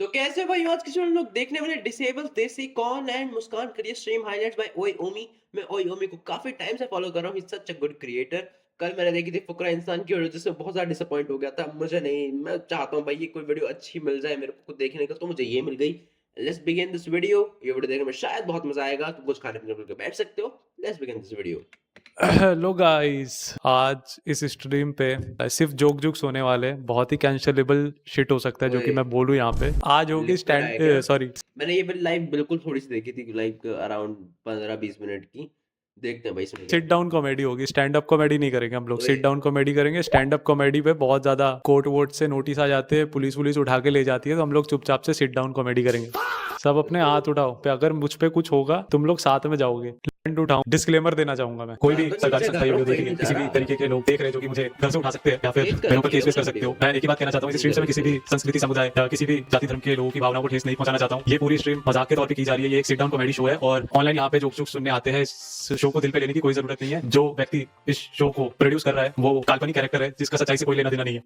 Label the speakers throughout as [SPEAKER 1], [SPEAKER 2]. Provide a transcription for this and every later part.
[SPEAKER 1] तो कैसे भाई आज के जो लोग देखने वाले डिसेबल देसी कॉर्न एंड मुस्कान करिए स्ट्रीम हाइलाइट्स बाय ओई ओमी। मैं ओई ओमी को काफी टाइम से फॉलो कर रहा हूँ, सच अ गुड क्रिएटर। कल मैंने देखी थी फुकरा इंसान की वीडियो जिससे बहुत ज्यादा डिसअपॉइंट हो गया था। मुझे नहीं, मैं चाहता हूँ भाई ये कोई वीडियो अच्छी मिल जाए मेरे को कुछ देखने का, तो मुझे ये मिल गई। Let's begin this video. ये वीडियो देखने में शायद बहुत मजा आएगा, तो कुछ खाने पीने को बैठ सकते हो। Let's begin this video.
[SPEAKER 2] Hello guys. आज इस स्ट्रीम पे सिर्फ जोक जोक्स होने वाले हैं। बहुत ही कैंसलेबल शिट हो सकता है जो
[SPEAKER 1] ओए,
[SPEAKER 2] कि मैं बोलूं यहाँ पे। आज होगी
[SPEAKER 1] लिख तो रहा
[SPEAKER 2] स्टैंड
[SPEAKER 1] है क्या?
[SPEAKER 2] सॉरी
[SPEAKER 1] मैंने ये भी लाइव बिल्कुल थोड़ी सी देखी थी, लाइक अराउंड 15-20 मिनट की। देखते हैं भाई इसमें क्या
[SPEAKER 2] सिट
[SPEAKER 1] है।
[SPEAKER 2] डाउन कॉमेडी होगी। स्टैंड अप कॉमेडी नहीं करेंगे हम लोग,
[SPEAKER 1] ओए,
[SPEAKER 2] सिट डाउन कॉमेडी करेंगे। स्टैंड अप कॉमेडी पे बहुत ज्यादा कोर्ट वोट से नोटिस आ जाते हैं, पुलिस वुलिस उठा के ले जाती है, तो हम लोग चुपचाप से सिट डाउन कॉमेडी करेंगे। सब अपने हाथ उठाओ पे, अगर मुझ पे कुछ होगा तुम लोग साथ में जाओगे। हैंड उठाओ। डिस्क्लेमर देना चाहूंगा मैं, कोई
[SPEAKER 1] हाँ
[SPEAKER 2] भी
[SPEAKER 1] तो
[SPEAKER 2] सरकारी
[SPEAKER 1] नीचे
[SPEAKER 2] संस्था
[SPEAKER 1] कर
[SPEAKER 2] ये
[SPEAKER 1] लो,
[SPEAKER 2] वीडियो देख
[SPEAKER 1] कोई
[SPEAKER 2] रही है,
[SPEAKER 1] नहीं जा
[SPEAKER 2] किसी भी
[SPEAKER 1] रहा।
[SPEAKER 2] तरीके के लोग देख रहे हैं जो कि मुझे घर से उठा सकते हैं या फिर
[SPEAKER 1] तेज कर
[SPEAKER 2] मेरे ऊपर
[SPEAKER 1] रखी है
[SPEAKER 2] केस वेस कर
[SPEAKER 1] वो
[SPEAKER 2] सकते हो।
[SPEAKER 1] वीडियो।
[SPEAKER 2] मैं एक ही बात कहना चाहता हूँ, इस स्ट्रीम से मैं किसी भी संस्कृति समुदाय या किसी भी जाति धर्म के लोगों की भावनाओं को ठेस नहीं पहुंचाना चाहता हूँ। ये पूरी स्ट्रीम मजाक के तौर पे की जा रही है। ये एक सिट डाउन कॉमेडी शो है और ऑनलाइन यहाँ पे जोक जोक सुनने आते हैं। इस शो को दिल पे लेने की कोई जरूरत नहीं है। जो व्यक्ति इस शो को प्रोड्यूस कर रहा है वो काल्पनिक कैरेक्टर है जिसका सच्चाई से कोई लेना देना नहीं है।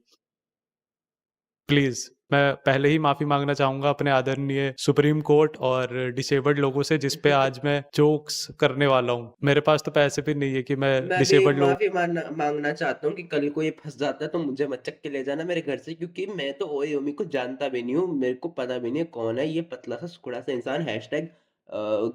[SPEAKER 2] प्लीज, मैं पहले ही माफी मांगना चाहूंगा अपने आदरणीय सुप्रीम कोर्ट और डिसेबल्ड लोगों से, जिस पे आज मैं जोक्स करने वाला हूँ। मेरे पास तो पैसे भी नहीं है कि मैं
[SPEAKER 1] मैं भी
[SPEAKER 2] डिसेबल्ड लोगों
[SPEAKER 1] माफी मानना मांगना चाहता हूँ कि कल को ये फंस जाता है तो मुझे मत चक के ले जाना मेरे घर से, क्योंकि मैं तो ओए ओमी को जानता भी नहीं हूँ। मेरे को पता भी नहीं है कौन है ये पतला सा सुकुड़ा सा इंसान। हैशटैग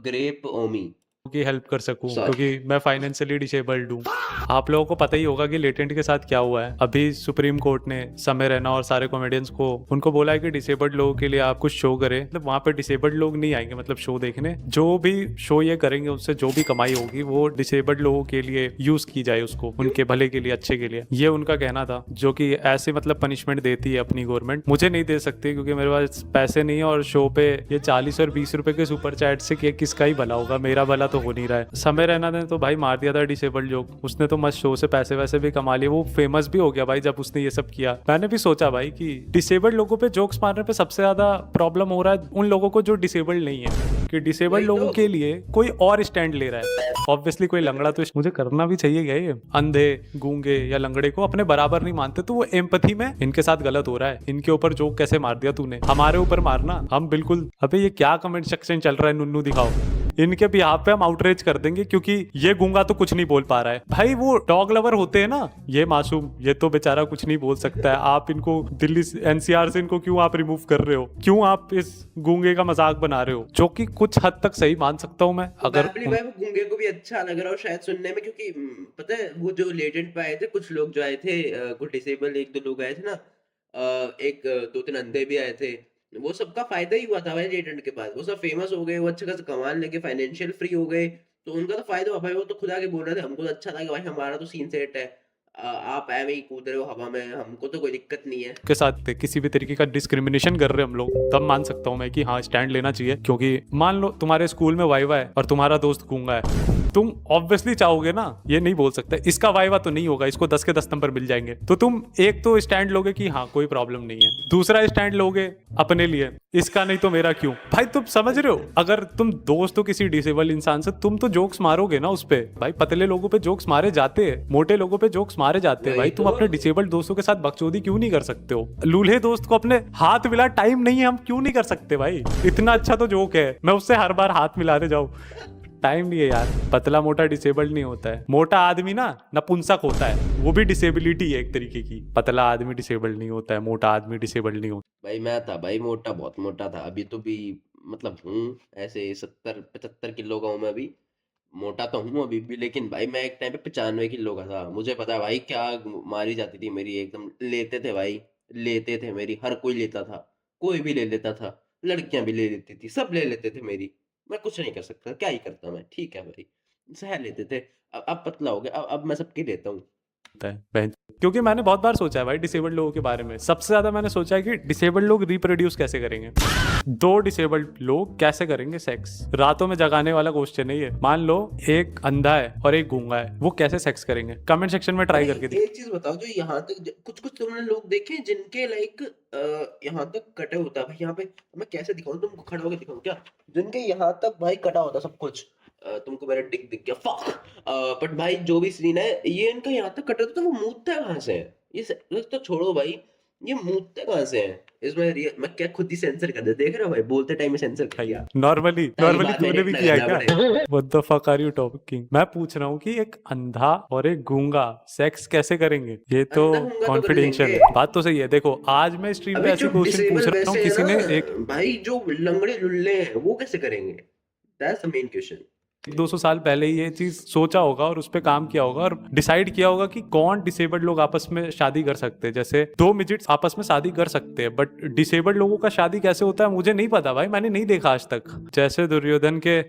[SPEAKER 1] ग्रेप ओमी।
[SPEAKER 2] की हेल्प कर सकूं,
[SPEAKER 1] सॉरी।
[SPEAKER 2] क्योंकि मैं फाइनेंशियली डिसेबल्ड हूँ। आप लोगों को पता ही होगा कि लेटेंट के साथ क्या हुआ है। अभी सुप्रीम कोर्ट ने समय रैना और सारे कॉमेडियंस को उनको बोला है कि डिसेबल्ड लोगों के लिए आप कुछ शो करें। मतलब वहां पे डिसेबल्ड लोग नहीं आएंगे, मतलब शो देखने। जो भी शो ये करेंगे उससे जो भी कमाई होगी वो डिसेबल्ड लोगों के लिए यूज की जाए, उसको
[SPEAKER 1] क्यों?
[SPEAKER 2] उनके भले के लिए, अच्छे के लिए। ये उनका कहना था, जो कि ऐसे मतलब पनिशमेंट देती है अपनी गवर्नमेंट। मुझे नहीं दे सकती क्योंकि मेरे पास पैसे नहीं है, और शो पे ये 40 और 20 रुपए के सुपर चैट से किसका ही भला होगा। मेरा भला तो हो नहीं रहा है। समय रैना ने तो भाई मार दिया था डिसेबल्ड जोक। उसने तो मस्त शो से पैसे वैसे भी कमा लिए। वो फेमस भी हो गया भाई जब उसने ये सब किया। मैंने भी सोचा भाई कि डिसेबल्ड लोगों पे जोक्स मारने पे सबसे ज्यादा प्रॉब्लम हो रहा है उन लोगों को जो डिसेबल्ड नहीं है, कि डिसेबल्ड
[SPEAKER 1] वही
[SPEAKER 2] लोगों
[SPEAKER 1] तो।
[SPEAKER 2] के लिए कोई और स्टैंड ले रहा है। ऑब्वियसली कोई लंगड़ा तो मुझे करना भी चाहिए क्या ये? अंधे, गूंगे या लंगड़े को अपने बराबर नहीं मानते, तो वो एम्पथी में इनके साथ गलत हो रहा है। इनके ऊपर जोक कैसे मार दिया तूने, हमारे ऊपर मारना। हम बिल्कुल, अबे ये क्या कमेंट सेक्शन चल रहा है, नुन्नू दिखाओ। इनके भी यहाँ पे हम आउटरीच कर देंगे, क्योंकि ये गूंगा तो कुछ नहीं बोल पा रहा है। भाई वो डॉग लवर होते हैं ना, ये मासूम, ये तो बेचारा कुछ नहीं बोल सकता है। आप इनको दिल्ली एनसीआर से इनको क्यों आप रिमूव कर रहे हो? क्यों आप इस गूंगे का मजाक बना रहे हो? जो कि कुछ हद तक सही मान सकता हूँ मैं, अगर
[SPEAKER 1] प्रोबेबली भाई वो गूंगे को भी अच्छा लग रहा हो शायद सुनने में, क्योंकि पता है वो जो लेटेंट पे आए थे कुछ लोग जो आए थे, कुछ डिसेबल एक दो लोग आए थे ना। एक दो तीन अंधे भी आए थे। वो सबका फायदा ही हुआ था भाई लेटेंट के बाद। वो सब फेमस हो गए, वो अच्छे खासे कमाने लगे, फाइनेंशियल फ्री हो गए। तो उनका तो फायदा हुआ भाई। वो तो खुद आके बोल रहे थे हमको तो अच्छा लगा भाई, हमारा तो सीन सेट है। आप ऐਵੇਂ ही कूद रहे हो हवा में, हमको तो कोई दिक्कत नहीं है।
[SPEAKER 2] के साथ किसी भी तरीके का डिस्क्रिमिनेशन कर रहे हैं हम लोग, तब मान सकता हूँ मैं कि हाँ स्टैंड लेना चाहिए। क्योंकि मान लो तुम्हारे स्कूल में वाइवा है और तुम्हारा दोस्त गूंगा है, तुम ऑब्वियसली चाहोगे ना, ये नहीं बोल सकते इसका वाइवा तो नहीं होगा, इसको 10 के 10 नंबर मिल जाएंगे। तो तुम एक तो स्टैंड लोगे कि हाँ कोई प्रॉब्लम नहीं है, दूसरा स्टैंड लोगे अपने लिए, इसका नहीं तो मेरा क्यों। भाई तुम समझ रहे हो, अगर तुम दोस्त हो किसी डिसेबल इंसान से, तुम तो जोक्स मारोगे ना उस पे। भाई पतले लोगों पे जोक्स मारे जाते हैं, मोटे लोगों पे जोक्स मारे जाते हैं।
[SPEAKER 1] वही
[SPEAKER 2] भाई तुम
[SPEAKER 1] तो।
[SPEAKER 2] अपने डिसेबल्ड दोस्तों के साथ बकचोदी क्यों नहीं कर सकते हो? लूल्हे दोस्त को अपने हाथ मिला, टाइम नहीं है, हम क्यों नहीं कर सकते भाई? इतना अच्छा तो जोक है, मैं उससे हर बार हाथ मिलाने जाऊं, टाइम नहीं है यार। पतला मोटा डिसेबल्ड नहीं होता है। मोटा आदमी ना नपुंसक होता है, वो भी डिसेबिलिटी है एक तरीके की। पतला आदमी डिसेबल्ड नहीं होता है, मोटा आदमी डिसेबल्ड नहीं होता।
[SPEAKER 1] भाई मैं था भाई मोटा, बहुत मोटा था। अभी तो भी मतलब हूँ ऐसे 70-75 किलो का हूँ मैं अभी। मोटा तो हूँ अभी भी, लेकिन भाई मैं एक टाइम पे 95 किलो का था। मुझे पता है भाई क्या मारी जाती थी मेरी, एकदम लेते थे भाई। लेते थे मेरी, हर कोई लेता था। कोई भी ले लेता था। लड़कियां भी ले लेती थी, सब ले लेते थे मेरी। मैं कुछ नहीं कर सकता, क्या ही करता मैं, ठीक है भाई। सह लेते थे। अब पतला हो गया, अब मैं सबकी लेता हूँ।
[SPEAKER 2] है क्योंकि मैंने बहुत बार सोचा है भाई डिसेबल्ड लोगों के बारे में। सबसे ज्यादा मैंने सोचा है कि डिसेबल्ड लोग रिप्रोड्यूस कैसे करेंगे। दो डिसेबल्ड लोग कैसे करेंगे सेक्स? रातों में जगाने वाला क्वेश्चन है ये। मान लो एक अंधा है और एक गूंगा है, वो कैसे सेक्स करेंगे? कमेंट सेक्शन में ट्राई
[SPEAKER 1] भाई
[SPEAKER 2] करके दिखा।
[SPEAKER 1] एक चीज बताओ, जो यहाँ तक कुछ कुछ तुमने लोग देखे हैं जिनके लाइक यहाँ तक कटे होता है भाई। यहाँ पे मैं कैसे दिखाऊं तुमको, खड़ा होकर दिखाऊं क्या? जिनके यहाँ तक भाई कटा होता सब कुछ। तुमको मेरा डिक दिख गया, फक। बट भाई जो भी सीन है, ये इनका यहाँ तक कटा होता, तो वो मूतता है कहाँ से? ये तो छोड़ो भाई। ये मूतते कहाँ से हैं? इसमें मैं क्या खुद ही सेंसर कर दे, देख रहे हो भाई, बोलते टाइम में सेंसर कर दिया
[SPEAKER 2] नॉर्मली
[SPEAKER 1] ताकि
[SPEAKER 2] नॉर्मली
[SPEAKER 1] बाद में
[SPEAKER 2] तूने
[SPEAKER 1] एडिट
[SPEAKER 2] भी
[SPEAKER 1] ना
[SPEAKER 2] किया है
[SPEAKER 1] करना
[SPEAKER 2] क्या?
[SPEAKER 1] पड़े।
[SPEAKER 2] What the fuck are you talking? मैं पूछ रहा हूँ कि एक अंधा और एक गूंगा सेक्स कैसे करेंगे? ये तो
[SPEAKER 1] अंधा होगा तो कर
[SPEAKER 2] कॉन्फिडेंशियल
[SPEAKER 1] लेंगे।
[SPEAKER 2] है। बात तो सही है। देखो आज मैं स्ट्रीम पे
[SPEAKER 1] अभी
[SPEAKER 2] ऐसी
[SPEAKER 1] जो
[SPEAKER 2] क्वेश्चन पूछ
[SPEAKER 1] डिसेबल
[SPEAKER 2] रहा हूँ,
[SPEAKER 1] वैसे है
[SPEAKER 2] किसी ने एक
[SPEAKER 1] ना भाई, जो लंगड़े लुल्ले हैं वो कैसे करेंगे? That's the main question.
[SPEAKER 2] 200 साल पहले ही ये चीज सोचा होगा और उस पर काम किया होगा और डिसाइड किया होगा कि कौन डिसेबल्ड लोग आपस में शादी कर सकते हैं। जैसे दो मिजिट्स आपस में शादी कर सकते हैं, बट डिसेबल्ड लोगों का शादी कैसे होता है मुझे नहीं पता भाई, मैंने नहीं देखा आज तक। जैसे दुर्योधन के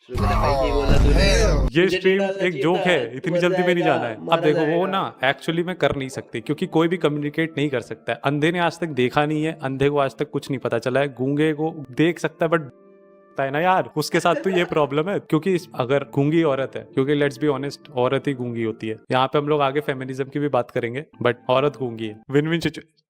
[SPEAKER 1] शुक्र है भाई नहीं बोला तूने,
[SPEAKER 2] ये
[SPEAKER 1] तुझे नहीं
[SPEAKER 2] स्ट्रीम
[SPEAKER 1] डालना
[SPEAKER 2] एक
[SPEAKER 1] चाहिए
[SPEAKER 2] जोक
[SPEAKER 1] था,
[SPEAKER 2] है,
[SPEAKER 1] तू
[SPEAKER 2] इतनी
[SPEAKER 1] मर
[SPEAKER 2] जल्दी में नहीं
[SPEAKER 1] जाएगा,
[SPEAKER 2] जाना है। अब
[SPEAKER 1] मारा
[SPEAKER 2] देखो वो
[SPEAKER 1] जाएगा।
[SPEAKER 2] ना एक्चुअली में कर नहीं सकती क्योंकि कोई भी कम्युनिकेट नहीं कर सकता है। अंधे ने आज तक देखा नहीं है, अंधे को आज तक कुछ नहीं पता चला है, गूंगे को देख सकता है बट है ना यार, उसके साथ तो ये प्रॉब्लम है क्योंकि अगर गूंगी औरत है, क्योंकि लेट्स बी ऑनेस्ट औरत ही गूंगी होती है। यहाँ पे हम लोग आगे फेमिनिज्म की भी बात करेंगे, बट औरत गूंगी है, विन विन सिचुएशन।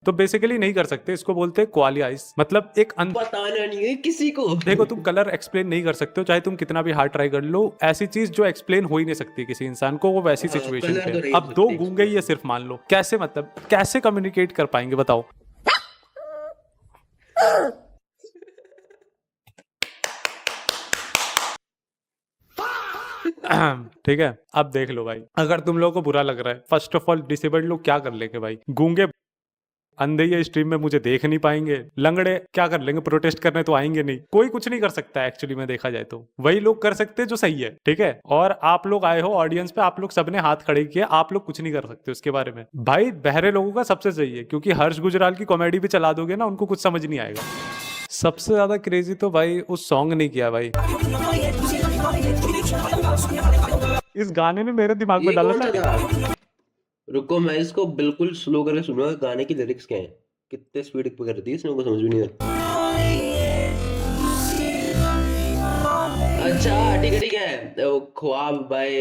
[SPEAKER 2] तो बेसिकली नहीं कर सकते, इसको बोलते हैं क्वाली आइस, मतलब एक
[SPEAKER 1] बताना नहीं है किसी को।
[SPEAKER 2] देखो तुम कलर एक्सप्लेन नहीं कर सकते हो चाहे तुम कितना भी हार्ड ट्राई कर लो, ऐसी चीज जो एक्सप्लेन हो ही नहीं सकती किसी इंसान को, वो वैसी
[SPEAKER 1] हाँ,
[SPEAKER 2] सिचुएशन
[SPEAKER 1] कलर
[SPEAKER 2] पे
[SPEAKER 1] तो
[SPEAKER 2] है।
[SPEAKER 1] नहीं
[SPEAKER 2] अब
[SPEAKER 1] हो
[SPEAKER 2] दो
[SPEAKER 1] सकती
[SPEAKER 2] गूंगे ही है सिर्फ, मान लो, कैसे मतलब कैसे कम्युनिकेट कर पाएंगे बताओ? ठीक है, अब देख लो भाई, अगर तुम लोगों को बुरा लग रहा है, फर्स्ट ऑफ ऑल डिसेबल्ड लोग क्या कर लेंगे भाई? गूंगे अंधे ये स्ट्रीम में मुझे देख नहीं पाएंगे, लंगड़े क्या कर लेंगे? प्रोटेस्ट करने तो आएंगे नहीं, कोई कुछ नहीं कर सकता एक्चुअली में देखा जाए तो, वही लोग कर सकते हैं जो सही है, ठीक है? और आप लोग आए हो ऑडियंस पे, आप लोग सबने हाथ खड़े किए, आप लोग कुछ नहीं कर सकते उसके बारे में। भाई बहरे लोगों का सबसे सही है क्योंकि हर्ष गुजराल की कॉमेडी भी चला दोगे ना, उनको कुछ समझ नहीं आएगा। सबसे ज्यादा क्रेजी तो भाई उस सॉन्ग ने किया भाई, इस गाने ने मेरे दिमाग में
[SPEAKER 1] ये
[SPEAKER 2] डाला
[SPEAKER 1] कौन सा
[SPEAKER 2] था।
[SPEAKER 1] था? रुको मैं इसको बिल्कुल स्लो करके सुनूंगा, गाने की लिरिक्स क्या है, कितने स्पीड पे कर दी इसने, उनको समझ भी नहीं आता। अच्छा ठीक है, वो ख्वाब भाई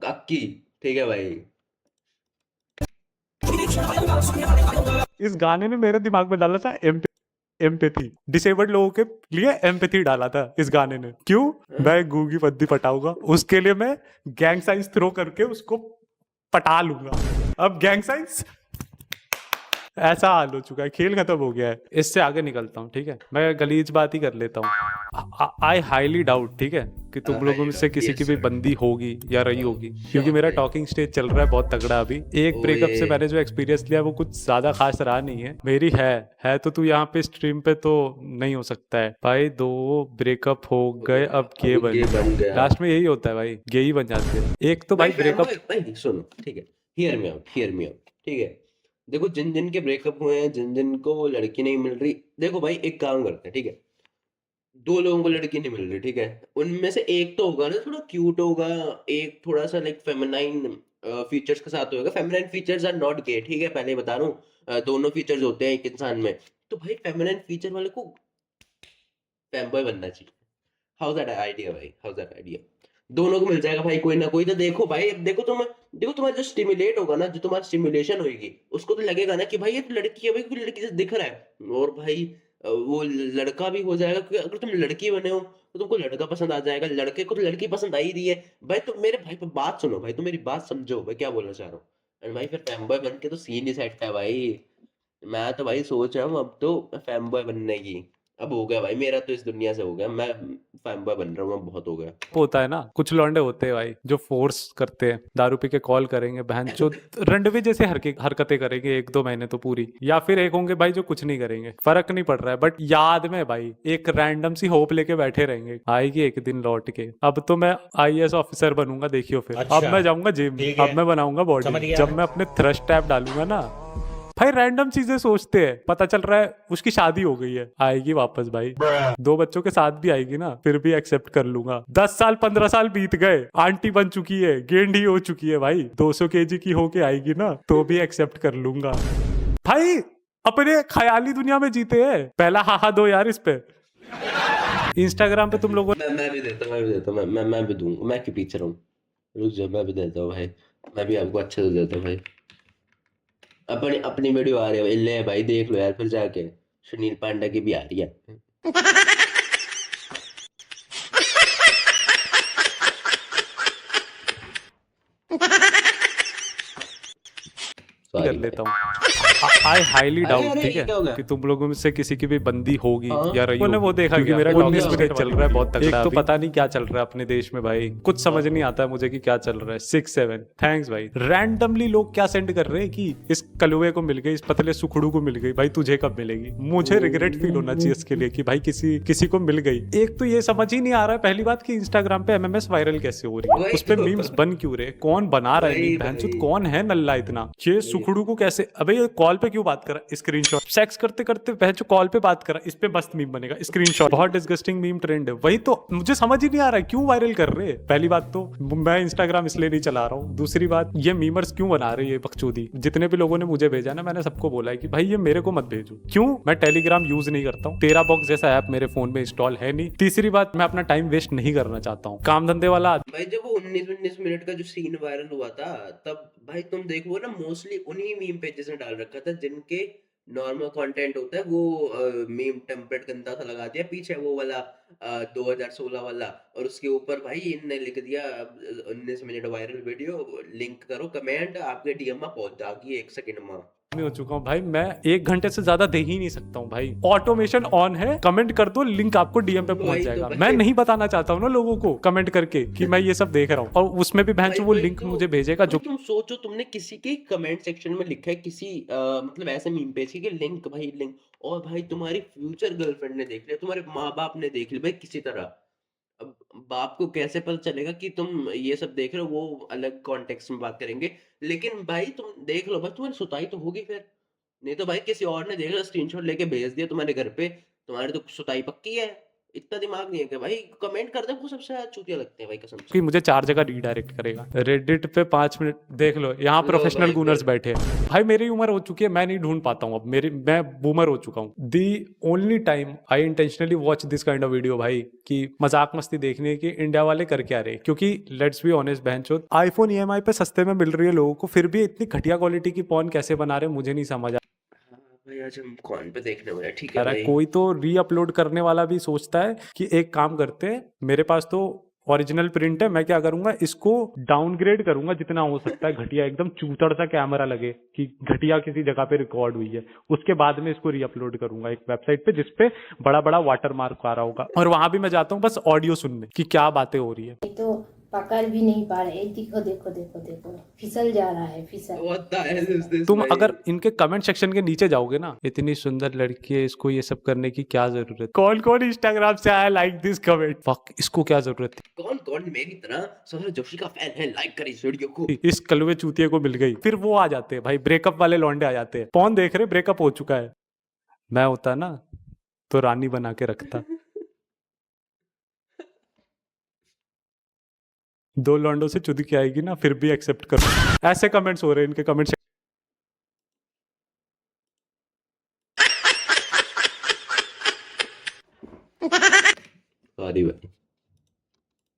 [SPEAKER 1] अक्की, ठीक है भाई।
[SPEAKER 2] इस गाने ने मेरे दिमाग में डाला था एम्पैथी, डिसेबल्ड लोगों के लिए एम्पैथी डाला था इस गाने ने। क्यों?
[SPEAKER 1] हाँ?
[SPEAKER 2] मैं गूंगी बद्दी पटाऊंगा, उसके लिए मैं गैंग साइंस थ्रो करके उसको पटा लूंगा। अब गैंग साइंस ऐसा हाल हो चुका है, खेल खत्म हो गया है। इससे आगे निकलता हूँ, ठीक है? मैं गलीज बात ही कर लेता हूँ। आई हाईली डाउट, ठीक है, कि तुम लोगों में से किसी की भी बंदी होगी या रही होगी, क्योंकि मेरा टॉकिंग स्टेज चल रहा है बहुत तगड़ा अभी। एक ब्रेकअप से मैंने जो एक्सपीरियंस लिया वो कुछ ज्यादा खास रहा नहीं है। मेरी है तो तू यहाँ पे स्ट्रीम पे तो नहीं हो सकता है भाई। 2 ब्रेकअप हो गए, अब गे बन
[SPEAKER 1] गया।
[SPEAKER 2] लास्ट में यही होता है भाई, गे ही बन जाते हैं। एक तो भाई ब्रेकअप,
[SPEAKER 1] भाई सुनो ठीक है, हियर मी आउट, ठीक है? देखो जिन जिन के ब्रेकअप हुए हैं, जिन जिन को वो लड़की नहीं मिल रही, देखो भाई एक काम करते हैं, ठीक है? 2 लोगों को लड़की नहीं मिल रही, ठीक है? उनमें से एक तो होगा ना थोड़ा क्यूट होगा, एक थोड़ा सा लाइक फेमिनाइन फीचर्स के साथ होगा। फेमिनाइन फीचर्स आर नॉट गे, ठीक है? पहले ही बता रहा हूँ, दोनों फीचर्स होते हैं एक इंसान में। तो भाई फेमिनाइन फीचर वाले को फैमबॉय बनना चाहिए। हाउ दैट आइडिया भाई, हाउ दैट आइडिया? दोनों को मिल जाएगा भाई, कोई ना कोई तो। देखो भाई, देखो तुम्हारा जो स्टिमुलेट होगा ना, जो तुम्हारी स्टिमुलेशन होगी, उसको तो लगेगा ना कि भाई ये तो लड़की है भाई, कोई लड़की से दिख रहा है। और भाई वो लड़का भी हो जाएगा, क्योंकि अगर तुम लड़की बने हो तो तुमको लड़का पसंद आ जाएगा, लड़के को तो लड़की पसंद आ ही रही है भाई। तो मेरे भाई पे बात सुनो भाई, तो मेरी बात समझो भाई, क्या बोलना चाह रहा हूँ। एंड भाई फिर फैमबॉय बन के तो सीन ही सेट है भाई। मैं तो भाई सोच रहा हूँ अब तो फैमबॉय बनने की। अब हो गया भाई, मेरा तो इस दुनिया से हो गया, मैं फैमबॉय बन रहा हूँ, अब बहुत हो गया।
[SPEAKER 2] होता है ना, कुछ लौंडे होते हैं भाई जो फोर्स करते हैं, दारू पी के कॉल करेंगे, बहन जो रंडवे जैसे हरकतें करेंगे 1-2 महीने तो पूरी, या फिर एक होंगे भाई जो कुछ नहीं करेंगे, फर्क नहीं पड़ रहा है, बट याद में भाई एक रैंडम सी होप लेके बैठे रहेंगे, आएगी एक दिन लौट के। अब तो मैं IAS ऑफिसर बनूंगा, देखियो फिर।
[SPEAKER 3] अच्छा,
[SPEAKER 2] अब मैं जाऊंगा जिम, अब मैं बनाऊंगा
[SPEAKER 3] समझ
[SPEAKER 2] बॉडी,
[SPEAKER 3] गया
[SPEAKER 2] जब
[SPEAKER 3] मैं।
[SPEAKER 2] मैं अपने थ्रस्ट टैप डालूंगा ना भाई, रैंडम चीजें सोचते हैं, पता चल रहा है उसकी शादी हो गई है, आएगी वापस भाई, 2 बच्चों के साथ भी आएगी ना, फिर भी एक्सेप्ट कर लूंगा। 10 साल 15 साल बीत गए, आंटी बन चुकी है, गेंडी हो चुकी है भाई, 200 kg की होके आएगी ना, तो भी एक्सेप्ट कर लूंगा भाई। अपने ख्याली दुनिया में जीते हैं, पहला हाहा दो यार इस पे। इंस्टाग्राम पे तुम लोगों
[SPEAKER 1] मैं भी देता हूँ, मैं भी दूंगा, मैं क्यों पीछे रहूँ? रुक जा, मैं भी देता हूँ भाई, मैं भी आपको अच्छे से देता हूँ भाई। अपनी अपनी वीडियो आ रही है, ले भाई देख लो यार, फिर जाके सुनील पांडा की भी आ रही है।
[SPEAKER 2] कर
[SPEAKER 1] सॉरी
[SPEAKER 2] लेता
[SPEAKER 1] भाई।
[SPEAKER 2] हूँ। आई हाईली
[SPEAKER 1] अरे
[SPEAKER 2] डाउट,
[SPEAKER 1] अरे
[SPEAKER 2] ठीक
[SPEAKER 1] ये
[SPEAKER 2] है,
[SPEAKER 1] क्या हो गया?
[SPEAKER 2] कि तुम लोगों में से किसी की भी बंदी होगी
[SPEAKER 1] हाँ
[SPEAKER 2] या रही होगी। वो देखा
[SPEAKER 1] क्योंकि
[SPEAKER 2] गया,
[SPEAKER 1] मेरा
[SPEAKER 2] 19
[SPEAKER 1] डॉग
[SPEAKER 2] मिनट चल रहा है, बहुत तगड़ा। एक तो
[SPEAKER 1] अभी।
[SPEAKER 2] पता नहीं क्या चल रहा है अपने देश में भाई, कुछ समझ नहीं आता है मुझे कि क्या चल रहा है। 6-7 थैंक्स भाई। रैंडमली लोग क्या सेंड कर रहे हैं कि इस कलुए को मिल गई, इस पतले सुखड़ू को मिल गई, भाई तुझे कब मिलेगी। मुझे रिग्रेट फील होना चाहिए इसके लिए कि भाई किसी को मिल गई। एक तो ये समझ ही नहीं आ रहा है पहली बात कि इंस्टाग्राम पे एमएमएस वायरल कैसे हो रही है,
[SPEAKER 1] वही
[SPEAKER 2] उस पे
[SPEAKER 1] तो।
[SPEAKER 2] मीम्स बन क्यों रहे, कौन बना रहा है
[SPEAKER 1] वही
[SPEAKER 2] मीम, बहनचोद
[SPEAKER 1] भाई।
[SPEAKER 2] कौन है नल्ला इतना। ये सुखड़ू को कैसे, अबे ये कॉल पे क्यों बात कर रहा है, स्क्रीनशॉट। सेक्स करते करते बहनचोद कॉल पे बात कर रहा है, इस पे मस्त मीम बनेगा, स्क्रीनशॉट। बहुत डिस्गस्टिंग मीम ट्रेंड है। वही तो मुझे समझ ही नहीं आ रहा है क्यों वायरल कर रहे हैं। पहली बात तो मैं इंस्टाग्राम इसलिए नहीं चला रहा हूँ, दूसरी बात ये मीमर्स क्यों बना रहे हैं ये बकचोदी। जितने भी लोगों ने मुझे भेजा ना, मैंने सबको बोला है कि भाई ये मेरे को मत भेजो। क्यों? मैं टेलीग्राम यूज नहीं करता हूँ, तेरा बॉक्स जैसा ऐप मेरे फोन में इंस्टॉल है नहीं। तीसरी बात, मैं अपना टाइम वेस्ट नहीं करना चाहता हूँ, काम धंधे वाला।
[SPEAKER 1] भाई जब वो 19 मिनट का जो सीन वायरल हुआ था, तब भाई तुम देखो ना, मोस्टली उन्हीं मीम पेजेस ने डाल रखा था जिनके नॉर्मल कंटेंट होता है। वो मीम टेम्पलेट गंदा सा लगा दिया पीछे, वो वाला 2016 वाला, और उसके ऊपर भाई इनने लिख दिया 19 मिनट वायरल वीडियो, लिंक करो, कमेंट आपके डीएम में पहुंच जाएगी 1 सेकंड में।
[SPEAKER 2] हो चुका हूँ भाई, मैं 1 घंटे से ज्यादा दे ही नहीं सकता हूँ भाई। ऑटोमेशन ऑन है, कमेंट कर दो, लिंक आपको डीएम पे पहुंच
[SPEAKER 1] वही तो
[SPEAKER 2] जाएगा।
[SPEAKER 1] भाई।
[SPEAKER 2] मैं नहीं बताना चाहता हूँ ना लोगों को कमेंट करके कि मैं ये सब देख रहा हूँ, और उसमें भी बहन
[SPEAKER 1] भाई
[SPEAKER 2] वो
[SPEAKER 1] वही
[SPEAKER 2] लिंक
[SPEAKER 1] तो।
[SPEAKER 2] मुझे भेजेगा
[SPEAKER 1] भाई
[SPEAKER 2] जो
[SPEAKER 1] तुम सोचो, तुमने किसी के कमेंट सेक्शन में लिखा है किसी मतलब ऐसे मीम पेज की लिंक, भाई लिंक, और भाई तुम्हारी फ्यूचर गर्लफ्रेंड ने देख लिया, तुम्हारे माँ बाप ने देख लिया भाई किसी तरह। अब बाप को कैसे पता चलेगा कि तुम ये सब देख रहे हो, वो अलग कॉन्टेक्स्ट में बात करेंगे। लेकिन भाई तुम देख लो भाई, तुम्हारी सुताई तो होगी फिर। नहीं तो भाई किसी और ने देख लिया, स्क्रीनशॉट लेके भेज दिया तुम्हारे घर पे, तुम्हारी तो सुताई पक्की है। इतना दिमाग नहीं है कि भाई कमेंट कर दे, वो सबसे ज्यादा चूतिया लगते हैं भाई, कसम से।
[SPEAKER 2] कि मुझे 4 जगह रीडायरेक्ट करेगा। रेडिट पे 5 मिनट देख लो, यहाँ
[SPEAKER 1] लो
[SPEAKER 2] प्रोफेशनल
[SPEAKER 1] भाई
[SPEAKER 2] गूनर्स
[SPEAKER 1] फिर।
[SPEAKER 2] बैठे हैं। भाई मेरी उम्र हो चुकी है, मैं नहीं ढूंढ पाता हूँ अब, मैं बूमर हो चुका हूँ। The only time I intentionally watch this kind of video भाई, कि मजाक मस्ती देखने की इंडिया वाले कर क्या रहे। क्योंकि लेट्स बी ऑनेस्ट बहनचोद, आईफोन ईएमआई पे सस्ते में मिल रही है लोगों को, फिर भी इतनी घटिया क्वालिटी की पॉर्न कैसे बना रहे हैं मुझे नहीं समझ
[SPEAKER 1] हाँ भाई, आज हम कौन पे देखने वाले हैं, ठीक
[SPEAKER 2] आ
[SPEAKER 1] है
[SPEAKER 2] रहा है।
[SPEAKER 1] भाई।
[SPEAKER 2] कोई तो री अपलोड करने वाला भी सोचता है कि एक काम करते हैं, मेरे पास तो ओरिजिनल प्रिंट है, मैं क्या करूंगा, इसको डाउनग्रेड करूंगा जितना हो सकता है, घटिया एकदम चूतड़ सा कैमरा लगे कि घटिया किसी जगह पे रिकॉर्ड हुई है, उसके बाद में इसको री अपलोड करूंगा एक वेबसाइट पे जिसपे बड़ा बड़ा वाटर मार्क आ रहा होगा, और वहां भी मैं जाता हूँ बस ऑडियो सुनने कि क्या बातें हो रही है।
[SPEAKER 3] तो पकड़ भी नहीं पा रहे। देखो देखो देखो देखो, फिसल जा रहा है, फिसल।
[SPEAKER 1] What the hell is this
[SPEAKER 2] तुम
[SPEAKER 1] भाई?
[SPEAKER 2] अगर इनके कमेंट सेक्शन के नीचे जाओगे ना, इतनी सुंदर लड़की है, इसको ये सब करने की क्या जरूरत, कौन कौन इंस्टाग्राम से आया लाइक दिस कमेंट, फक इसको क्या जरूरत थी।
[SPEAKER 1] कौन कौन मेरी तरह सौरभ जोशी का फैन है, लाइक कर इस वीडियो को।
[SPEAKER 2] इस कलवे चूतिए को मिल गई। फिर वो आ जाते हैं भाई, ब्रेकअप वाले लौंडे आ जाते हैं, कौन देख रहे ब्रेकअप हो चुका है, मैं होता ना तो रानी बना के रखता। 2 लौंडों से चुदकी आएगी ना, फिर भी एक्सेप्ट करो। ऐसे कमेंट्स हो रहे हैं इनके कमेंट
[SPEAKER 1] सॉरी भाई।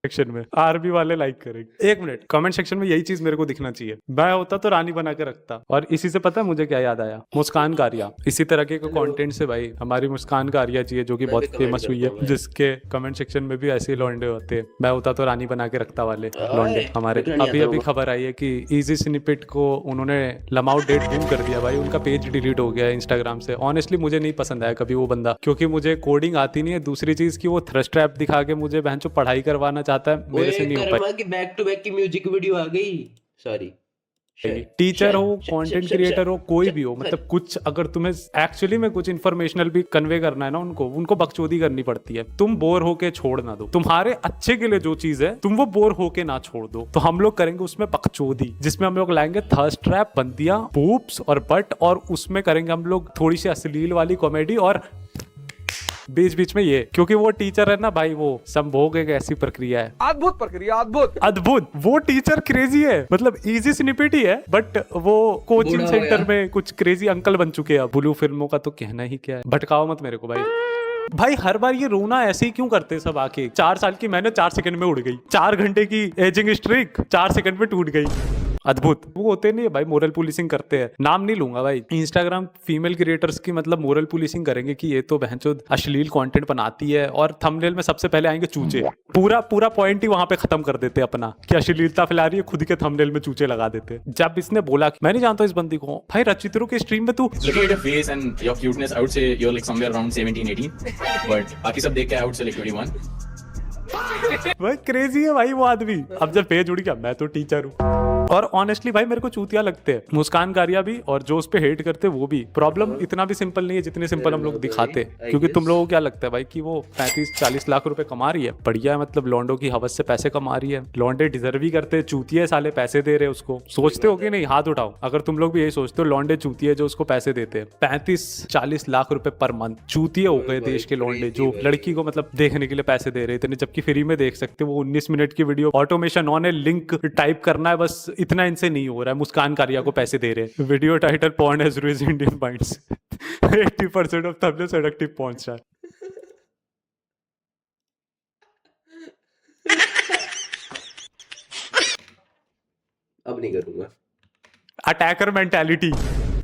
[SPEAKER 2] सेक्शन में। आरबी वाले लाइक करेंगे। 1 मिनट, कमेंट सेक्शन में यही चीज मेरे को दिखना चाहिए। मैं होता तो रानी बना के रखता। और इसी से पता है मुझे क्या याद आया, मुस्कान कारिया। इसी तरह के कंटेंट से भाई हमारी मुस्कान कारिया चाहिए, जो कि
[SPEAKER 1] मैं
[SPEAKER 2] बहुत
[SPEAKER 1] भी comment
[SPEAKER 2] फेमस हुई
[SPEAKER 1] करता हूँ
[SPEAKER 2] है,
[SPEAKER 1] भाई।
[SPEAKER 2] जिसके कमेंट सेक्शन में भी ऐसे ही लौंडे होते हैं, मैं होता तो रानी बना के रखता वाले लौंडे
[SPEAKER 1] ओए,
[SPEAKER 2] हमारे।
[SPEAKER 1] दिख नहीं
[SPEAKER 2] अभी
[SPEAKER 1] आता
[SPEAKER 2] अभी
[SPEAKER 1] होगा।
[SPEAKER 2] खबर आई है कि इजी स्निपेट को उन्होंने लमाउट डेट बूम कर दिया भाई, उनका पेज डिलीट हो गया है इंस्टाग्राम से। ऑनेस्टली मुझे नहीं पसंद आया कभी वो बंदा, क्योंकि मुझे कोडिंग आती नहीं है। दूसरी चीज की वो थ्रस्ट ट्रैप दिखा के मुझे बहन पढ़ाई करवाना चाहता है, मेरे से नहीं हो पाई।
[SPEAKER 1] कर्मा की बैक टू बैक की म्यूजिक वीडियो आ गई। सॉरी।
[SPEAKER 2] टीचर हो, कंटेंट क्रिएटर हो, कोई भी हो, मतलब कुछ अगर तुम्हें एक्चुअली में कुछ इन्फॉर्मेशनल भी कन्वे करना है ना, उनको बकचोदी करनी पड़ती है। तुम बोर होके छोड़ ना दो, तुम्हारे अच्छे के लिए जो चीज है तुम वो बोर होके ना छोड़ दो। तो हम लोग करेंगे उसमें बकचोदी, जिसमें हम लोग लाएंगे थर्स्ट ट्रैप, बंदियां, पूप्स और बट, और उसमें करेंगे हम लोग थोड़ी सी अश्लील वाली कॉमेडी, और बीच बीच में ये, क्योंकि वो टीचर है ना भाई, वो संभोग एक ऐसी प्रक्रिया है,
[SPEAKER 4] अद्भुत प्रक्रिया, अद्भुत
[SPEAKER 2] अद्भुत। वो टीचर क्रेजी है, मतलब इजी स्निपेट ही है, बट वो कोचिंग
[SPEAKER 1] बूढ़ा हो
[SPEAKER 2] सेंटर
[SPEAKER 1] गया।
[SPEAKER 2] में कुछ क्रेजी अंकल बन चुके हैं। ब्लू फिल्मों का तो कहना ही क्या है, भटकाओ मत मेरे को भाई। भाई हर बार ये रोना ऐसे ही क्यों करते सब आके। 4 साल की मेहनत 4 सेकंड में उड़ गई, 4 घंटे की एजिंग स्ट्रिक 4 सेकंड में टूट गई। अद्भुत। वो होते नहीं है भाई, मोरल पुलिसिंग करते हैं। नाम नहीं लूंगा भाई, इंस्टाग्राम फीमेल क्रिएटर्स की मतलब मोरल पुलिसिंग करेंगे कि ये तो बहनचोद अश्लील कंटेंट बनाती है, और थंबनेल में सबसे पहले आएंगे चूचे। पूरा पूरा पॉइंट ही वहां पे खत्म कर देते अपना कि अश्लीलता फैला रही है, खुद के थंबनेल में चूचे लगा देते। जब इसने बोला कि मैं नहीं जानता इस बंदी को, भाई रचित्रो के स्ट्रीम में तू
[SPEAKER 4] Looking at your face and your cuteness, I would say you're like somewhere around 17, 18. But बाकी सब देख के I would say like 21.
[SPEAKER 2] भाई क्रेजी है भाई वो आदमी। अब जब पेज उड़ गया, मैं तो टीचर हूँ। और ऑनेस्टली भाई मेरे को चूतिया लगते हैं मुस्कान कारिया भी, और जो उस पे हेट करते हैं वो भी। प्रॉब्लम इतना भी सिंपल नहीं है जितने सिंपल हम लोग दिखाते हैं, क्योंकि तुम लोगों को क्या लगता है भाई कि वो 35-40 लाख रुपए कमा रही है, बढ़िया है, मतलब लॉन्डो की हवस से पैसे कमा रही है। लॉन्डे डिजर्व ही करते हैं, चूतिया साले पैसे दे रहे हैं उसको। सोचते हो कि नहीं? हाथ उठाओ अगर तुम लोग भी यही सोचते हो लॉन्डे चूतिया जो उसको पैसे देते हैं। 35-40 लाख रुपए पर मंथ चूतिया हो गए देश के लॉन्डे, जो लड़की को मतलब देखने के लिए पैसे दे रहे थे, जबकि फ्री में देख सकते। वो 19 मिनट की वीडियो, ऑटोमेशन ऑन है, लिंक टाइप करना है, बस इतना इनसे नहीं हो रहा है। मुस्कान कारिया को पैसे दे रहे हैं। Video title porn has ruined Indian minds, 80% of thumbnail seductive porn star.
[SPEAKER 1] अब नहीं करूंगा।
[SPEAKER 2] Attacker mentality.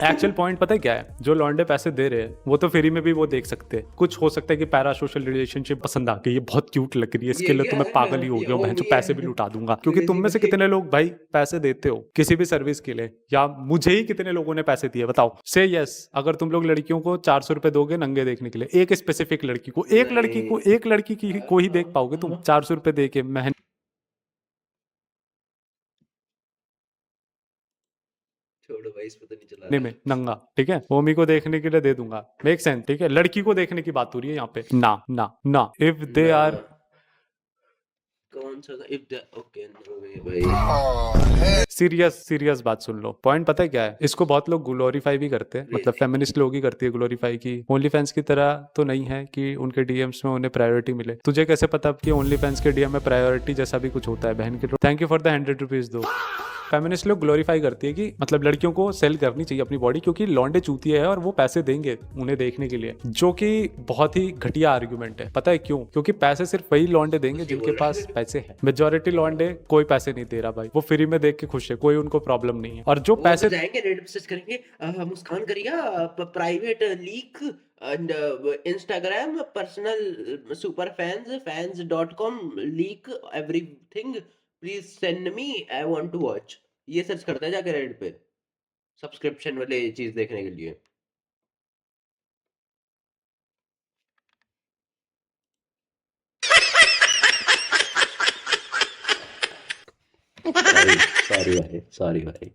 [SPEAKER 2] एक्चुअल पॉइंट पता है क्या है? जो लॉन्डे पैसे दे रहे हैं वो तो फ्री में भी वो देख सकते हैं। कुछ हो सकता है कि पैरा सोशल रिलेशनशिप पसंद आ गई, ये बहुत क्यूट लग रही है, इसके लिए तो मैं पागल ही हो गया हूँ, मैं जो पैसे भी लुटा दूंगा। क्योंकि तुम में से कितने लोग भाई पैसे देते हो किसी भी सर्विस के लिए, या मुझे ही कितने लोगों ने पैसे दिए बताओ? से यस, अगर तुम लोग लड़कियों को 400 रुपए दोगे नंगे देखने के लिए, एक स्पेसिफिक लड़की को, एक लड़की की को ही देख पाओगे तुम 400 रुपए दे के महीने
[SPEAKER 1] छोड़ो भाई, इस पे तो नहीं चला
[SPEAKER 2] में नंगा, ठीक है? ओमी को देखने के लिए दे दूंगा, मेक सेंस, ठीक है? लड़की को देखने की बात हो रही है यहाँ पे। ना ना ना, इफ दे आर
[SPEAKER 1] कौन सा था? इफ द ओके नो वे भाई।
[SPEAKER 2] सीरियस बात सुन लो। पॉइंट पता है क्या है? इसको बहुत लोग ग्लोरीफाई भी करते हैं, मतलब फेमिनिस्ट लोग ही करती है ग्लोरीफाई की। ओनली फैंस की तरह तो नहीं है कि उनके डीएम्स में उन्हें प्रायोरिटी मिले। तुझे कैसे पता कि ओनली फैंस के डीएम में प्रायोरिटी जैसा भी कुछ होता है? बहन के thank you for the 100 rupees दो। फेमिनिस्ट लोग ग्लोरीफाई करती है कि मतलब लड़कियों को सेल करनी चाहिए अपनी बॉडी, क्योंकि लॉन्डे चूतिया है और वो पैसे देंगे उन्हें देखने के लिए, जो कि बहुत ही घटिया आर्ग्यूमेंट है। पता है क्यों? क्योंकि पैसे सिर्फ वही लॉन्डे देंगे जिनके पास पैसे हैं। मेजोरिटी लॉन्डे कोई पैसे नहीं दे रहा भाई, वो फ्री में देख के खुश है, कोई उनको प्रॉब्लम नहीं है। और जो पैसे
[SPEAKER 1] जाएंगे रेड पे सर्च करेंगे मुस्कान करिया private leak and Instagram personal super fans.com leak everything please send me I want to watch। ये सर्च करता है जाके रेड पे सब्सक्रिप्शन वाले चीज देखने के लिए। सॉरी भाई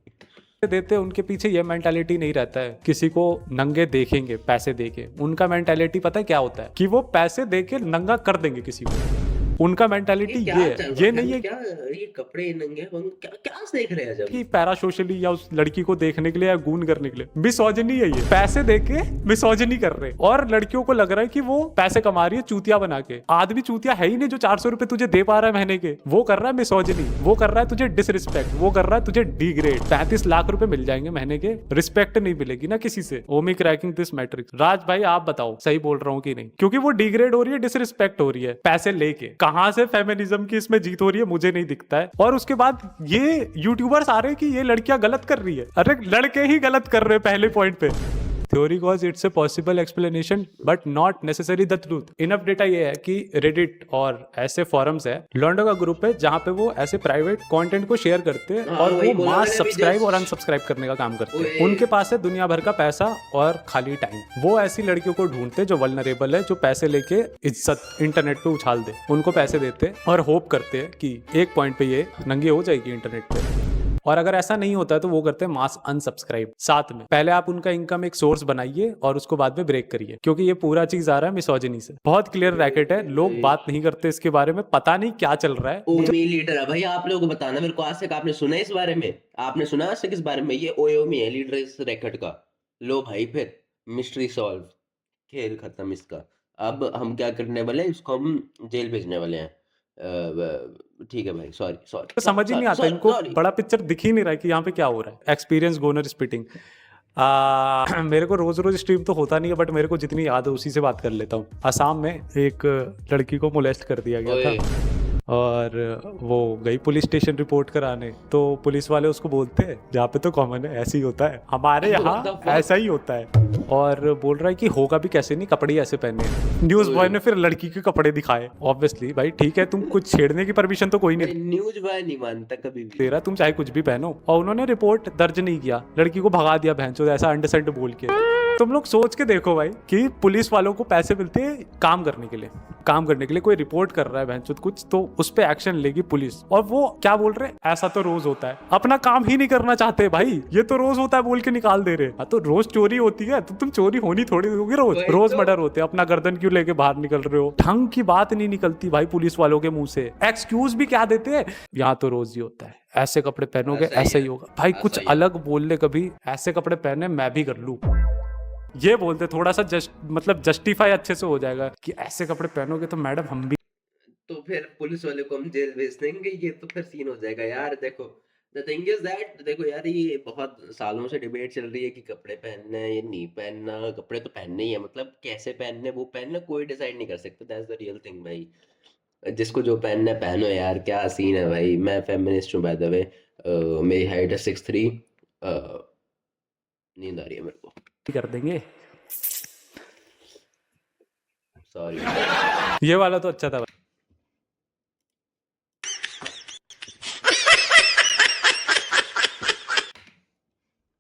[SPEAKER 2] देते उनके पीछे ये मेंटालिटी नहीं रहता है किसी को नंगे देखेंगे पैसे देके। उनका मेंटालिटी पता है क्या होता है? कि वो पैसे देके नंगा कर देंगे किसी को। उनका मेंटालिटी ये नहीं है
[SPEAKER 1] क्या ये कपड़े नंगे क्या क्या देख रहे हैं जब
[SPEAKER 2] कि पैरा सोशली या उस लड़की को देखने के लिए या गून करने के लिए। मिसोजिनी है ये, पैसे देके मिसोजिनी कर रहे हैं। और लड़कियों को लग रहा है कि वो पैसे कमा रही है चूतिया बना के। आदमी चूतिया है ही नहीं जो 400 रुपए तुझे दे पा रहा है महीने के। वो कर रहा है मिसोजिनी, वो कर रहा है तुझे डिसरिस्पेक्ट, वो कर रहा है तुझे डिग्रेड। 35 लाख रुपए मिल जाएंगे महीने के, रिस्पेक्ट नहीं मिलेगी ना किसी से। ओमी क्रैकिंग दिस मैट्रिक्स। राज भाई आप बताओ सही बोल रहा हूँ कि नहीं? क्योंकि वो डिग्रेड हो रही है, डिसरिस्पेक्ट हो रही है पैसे लेके। कहां से फेमिनिज्म की इसमें जीत हो रही है मुझे नहीं दिखता है। और उसके बाद ये यूट्यूबर्स आ रहे हैं कि ये लड़कियां गलत कर रही है। अरे लड़के ही गलत कर रहे हैं पहले पॉइंट पे। Theory cause it's a possible explanation but not necessary the truth. Enough data ये है कि रेडिट और ऐसे फॉरम्स है, लॉन्डो का ग्रुप है जहां पे वो ऐसे प्राइवेट कंटेंट को शेयर करते हैं और वो मास सब्सक्राइब और अनसब्सक्राइब करने का काम करते हैं। उनके पास है दुनिया भर का पैसा और खाली टाइम। वो ऐसी लड़कियों को ढूंढते हैं जो वल्नरेबल है, जो पैसे लेके इज्जत इंटरनेट पे उछाल दे, उनको पैसे देते हैं और होप करते हैं कि एक पॉइंट पे ये नंगी हो जाएगी इंटरनेट पे। और अगर ऐसा नहीं होता तो वो करते हैं मास अनसब्सक्राइब। साथ में पहले आप उनका इनकम एक सोर्स बनाइए और उसको बाद में ब्रेक करिए, क्योंकि ये पूरा चीज आ रहा है मिसोजिनी से। बहुत क्लियर रैकेट है, लोग बात नहीं करते इसके बारे में, पता नहीं क्या चल रहा है।
[SPEAKER 1] ओमी लीडर है भाई, आप लोगों को बताना मेरे को आज तक आपने सुना इस बारे में? आपने सुना आज तक इस बारे में? ये ओयोमी है लीडर इस रैकेट का। लो भाई फिर मिस्ट्री सॉल्व, खेल खत्म इसका। अब हम क्या करने वाले हैं? इसको हम जेल भेजने वाले हैं। ठीक है भाई, सॉरी
[SPEAKER 2] तो समझ ही नहीं आता इनको, बड़ा पिक्चर दिख ही नहीं रहा है कि यहाँ पे क्या हो रहा है। Experience gonna spitting. मेरे को रोज रोज स्ट्रीम तो होता नहीं है, बट मेरे को जितनी याद है उसी से बात कर लेता हूँ। असम में एक लड़की को मोलेस्ट कर दिया गया था। और वो गई पुलिस स्टेशन रिपोर्ट कराने, तो पुलिस वाले उसको बोलते हैं जहाँ पे तो कॉमन है, ऐसे ही होता है हमारे
[SPEAKER 1] What the
[SPEAKER 2] यहाँ,
[SPEAKER 1] fuck?
[SPEAKER 2] ऐसा ही होता है। और बोल रहा है कि होगा भी कैसे नहीं, कपड़े ही ऐसे पहने। न्यूज बॉय ने फिर लड़की के कपड़े दिखाए। ऑब्वियसली भाई ठीक है, तुम कुछ छेड़ने की परमिशन तो कोई नहीं
[SPEAKER 1] न्यूज बॉय नहीं मानता कभी भी।
[SPEAKER 2] दे रहा, तुम चाहे कुछ भी पहनो। और उन्होंने रिपोर्ट दर्ज नहीं किया, लड़की को भगा दिया भैंचोद, ऐसा अंडरसेंट बोल के। तुम लोग सोच के देखो भाई कि पुलिस वालों को पैसे मिलते हैं काम करने के लिए, काम करने के लिए कोई रिपोर्ट कर रहा है भैंचोद कुछ, तो उस पे एक्शन लेगी पुलिस। और वो क्या बोल रहे हैं, ऐसा तो रोज होता है। अपना काम ही नहीं करना चाहते भाई, ये तो रोज होता है बोल के निकाल दे रहे। हाँ तो रोज चोरी होती है तो तुम चोरी होनी थोड़ी होगी, रोज
[SPEAKER 1] वही
[SPEAKER 2] रोज
[SPEAKER 1] तो।
[SPEAKER 2] मर्डर होते हैं, अपना गर्दन क्यों लेके बाहर निकल रहे हो। ढंग की बात नहीं निकलती भाई पुलिस वालों के मुंह से, एक्सक्यूज भी क्या देते हैं, यहाँ तो रोज ही होता है, ऐसे कपड़े पहनोगे
[SPEAKER 1] ऐसा ही
[SPEAKER 2] ऐसा ही
[SPEAKER 1] है।
[SPEAKER 2] होगा। भाई
[SPEAKER 1] ऐसा
[SPEAKER 2] कुछ
[SPEAKER 1] ही है।
[SPEAKER 2] अलग बोल ले कभी, ऐसे कपड़े पहने मैं भी कर लूं, ये बोलते थोड़ा सा मतलब जस्टिफाई अच्छे से हो जाएगा कि ऐसे कपड़े पहनोगे तो मैडम हम भी।
[SPEAKER 1] तो फिर पुलिस वाले को हम जेल भेज देंगे, ये तो फिर सीन हो जाएगा यार। देखो द थिंग इज दैट, देखो यार ये बहुत सालों से डिबेट चल रही है कि कपड़े पहनना है या नहीं पहनना। कपड़े तो पहनने ही है, मतलब कैसे पहनने वो पहनना कोई डिसाइड नहीं कर सकता। दैट्स द रियल थिंग भाई, जिसको जो पहनना है पहनो यार, क्या सीन है भाई। मैं फेमिनिस्ट हूँ बाय द वे, मेरी हाइट है 6'3", नींद आ रही है मेरे को,
[SPEAKER 2] कर देंगे।
[SPEAKER 1] सॉरी।
[SPEAKER 2] ये वाला तो अच्छा था भाई।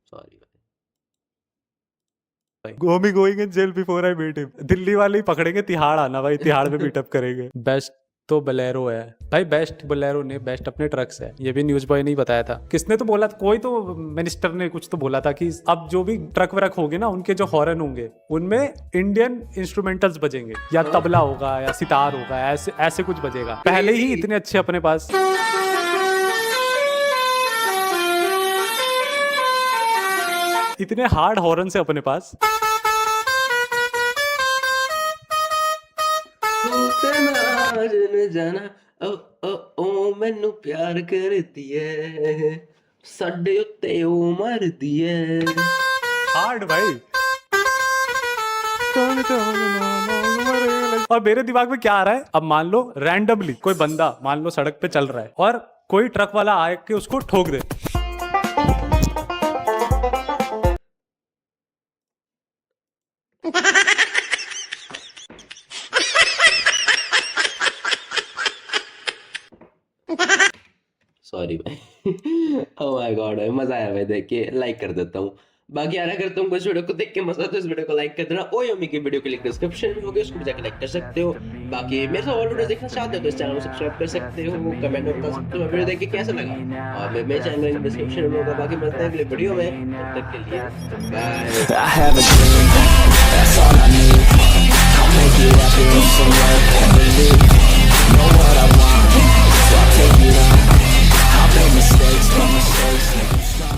[SPEAKER 1] Sorry
[SPEAKER 2] gonna going in jail before I meet him. Delhi वाले ही पकड़ेंगे, तिहाड़ आना भाई, तिहाड़ में मीटअप करेंगे। बेस्ट तो बोलेरो है भाई, बेस्ट बोलेरो ने बेस्ट अपने ट्रक्स है, ये भी न्यूज बॉय नहीं बताया था। किसने तो बोला, कोई तो मिनिस्टर ने कुछ तो बोला था कि अब जो भी ट्रक व्रक होंगे ना, उनके जो हॉर्न होंगे उनमें इंडियन इंस्ट्रूमेंटल्स बजेंगे, या तबला होगा या सितार होगा, ऐसे ऐसे कुछ बजेगा। पहले ही इतने अच्छे अपने पास, इतने हार्ड हॉर्न से अपने पास।
[SPEAKER 1] जाना ओ ओ ओ मैनू प्यार करती है, साडे उत्ते ओ मरदी है।
[SPEAKER 2] हार्ड भाई। और मेरे दिमाग में क्या आ रहा है, अब मान लो रैंडमली कोई बंदा मान लो सड़क पे चल रहा है और कोई ट्रक वाला आके उसको ठोक दे,
[SPEAKER 1] सॉरी भाई। ओह माय गॉड, मजा आया भाई देख के, लाइक कर देता हूँ। बाकी यार अगर तुमको इस वीडियो को देख के मजा तो इस वीडियो को लाइक कर देना। ओयोमी की वीडियो के लिंक डिस्क्रिप्शन में होगी, उसको भी जाकर लाइक कर सकते हो। बाकी मेरे साथ और वीडियो देखना चाहते हो तो इस चैनल को सब्सक्राइब कर सकते हो, कमेंट में बता सकते हो वीडियो देख के कैसा लगा, और मेरे चैनल के डिस्क्रिप्शन में होगा। बाकी मिलते हैं अगले वीडियो में, तब तक के लिए bye.
[SPEAKER 5] I have a dream, that's all I need. I'll make it happen with some work and believe. Know what I want, so I'll take it on. I'll make mistakes, but mistakes make me strong.